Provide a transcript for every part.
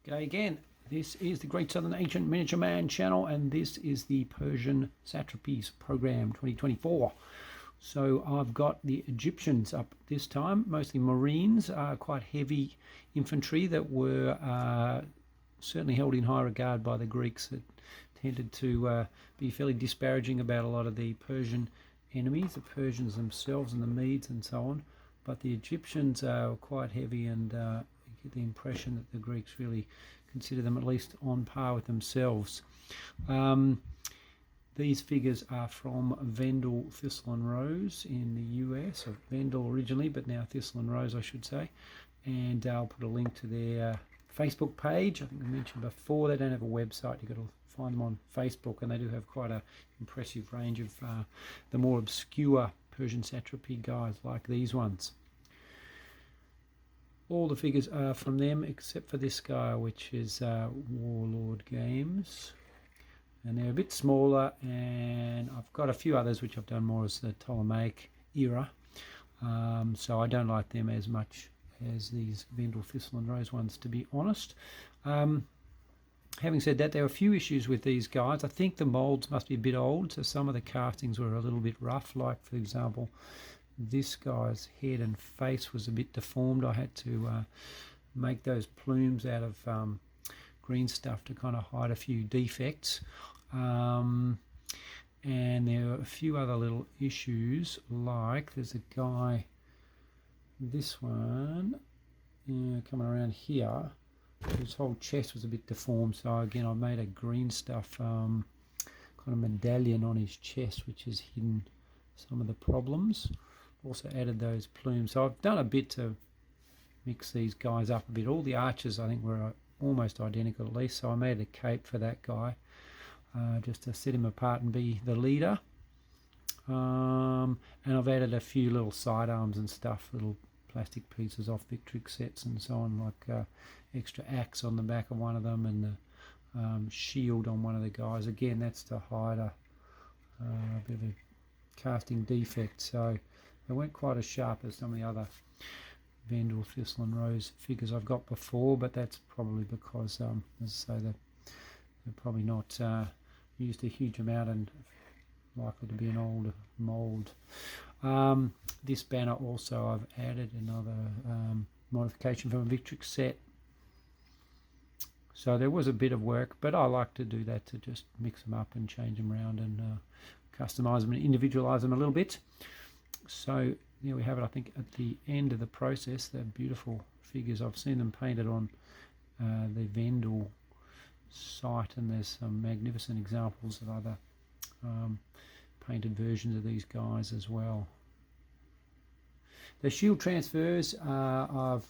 G'day again. This is the Great Southern Ancient Miniature Man channel, and this is the Persian Satrapies program 2024. So I've got the Egyptians up this time, mostly Marines, quite heavy infantry that were certainly held in high regard by the Greeks, that tended to be fairly disparaging about a lot of the Persian enemies, the Persians themselves and the Medes and so on. But the Egyptians were quite heavy, and you get the impression that the Greeks really consider them at least on par with themselves. These figures are from Vendel, Thistle and Rose in the US, or Vendel originally, but now Thistle and Rose I should say. And I'll put a link to their Facebook page. I think I mentioned before, they don't have a website. You've got to find them on Facebook, and they do have quite an impressive range of the more obscure Persian satrapy guys like these ones. All the figures are from them except for this guy, which is Warlord Games, and they're a bit smaller, and I've got a few others which I've done more as the Ptolemaic era, so I don't like them as much as these Vendel, Thistle and Rose ones, to be honest. Having said that, there are a few issues with these guys. I think the moulds must be a bit old, so some of the castings were a little bit rough. Like, for example, this guy's head and face was a bit deformed. I had to make those plumes out of green stuff to kind of hide a few defects. And there are a few other little issues, like there's a guy, this one, coming around here, his whole chest was a bit deformed, so again I made a green stuff kind of medallion on his chest, which has hidden some of the problems. Also added those plumes, so I've done a bit to mix these guys up a bit. All the archers I think were almost identical at least, so I made a cape for that guy just to set him apart and be the leader. And I've added a few little sidearms and stuff, little plastic pieces off Victrix sets and so on, like extra axe on the back of one of them, and the shield on one of the guys. Again, that's to hide a bit of a casting defect, so they weren't quite as sharp as some of the other Vendel, Thistle and Rose figures I've got before, but that's probably because, as I say, they're probably not used a huge amount and likely to be an older mould. This banner also I've added another modification from a Victrix set. So there was a bit of work, but I like to do that, to just mix them up and change them around and customize them and individualize them a little bit. So there we have it. I think at the end of the process, they're beautiful figures. I've seen them painted on the Vendel site, and there's some magnificent examples of other painted versions of these guys as well. The shield transfers, I've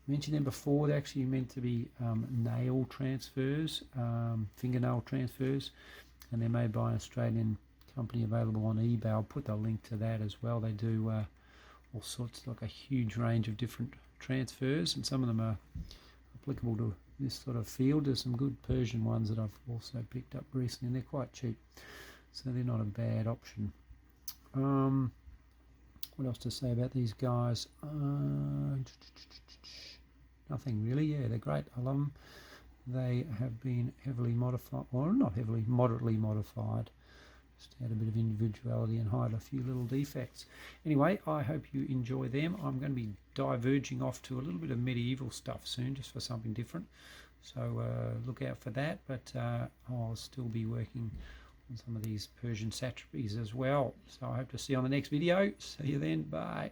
mentioned them before. They're actually meant to be nail transfers, fingernail transfers, and they're made by an Australian company available on eBay. I'll put the link to that as well. They do all sorts, like a huge range of different transfers, and some of them are applicable to this sort of field. There's some good Persian ones that I've also picked up recently, and they're quite cheap, so they're not a bad option. What else to say about these guys? Nothing really. Yeah, they're great. I love them. They have been heavily modified, or not heavily, moderately modified, just to add a bit of individuality and hide a few little defects. Anyway, I hope you enjoy them. I'm going to be diverging off to a little bit of medieval stuff soon, just for something different. So look out for that, but I'll still be working on some of these Persian satrapies as well. So I hope to see you on the next video. See you then. Bye.